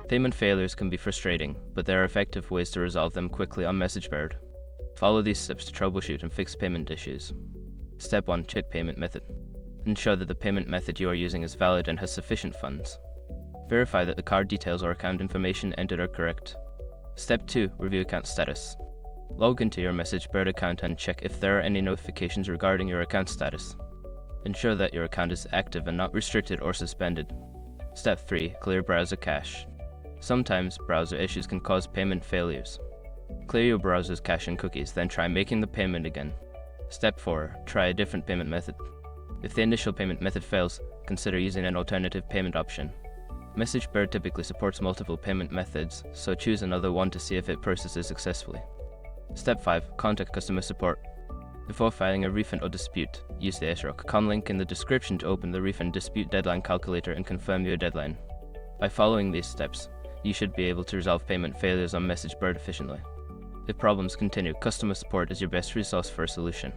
Payment failures can be frustrating, but there are effective ways to resolve them quickly on MessageBird. Follow these steps to troubleshoot and fix payment issues. Step 1. Check payment method. Ensure that the payment method you are using is valid and has sufficient funds. Verify that the card details or account information entered are correct. Step 2. Review account status. Log into your MessageBird account and check if there are any notifications regarding your account status. Ensure that your account is active and not restricted or suspended. Step 3. Clear browser cache. Sometimes browser issues can cause payment failures. Clear your browser's cache and cookies, then try making the payment again. Step 4. Try a different payment method. If the initial payment method fails, consider using an alternative payment option. MessageBird typically supports multiple payment methods, so choose another one to see if it processes successfully. Step 5. Contact customer support. Before filing a refund or dispute, use the SROC.com link in the description to open the refund dispute deadline calculator and confirm your deadline. By following these steps, you should be able to resolve payment failures on MessageBird efficiently. If problems continue, customer support is your best resource for a solution.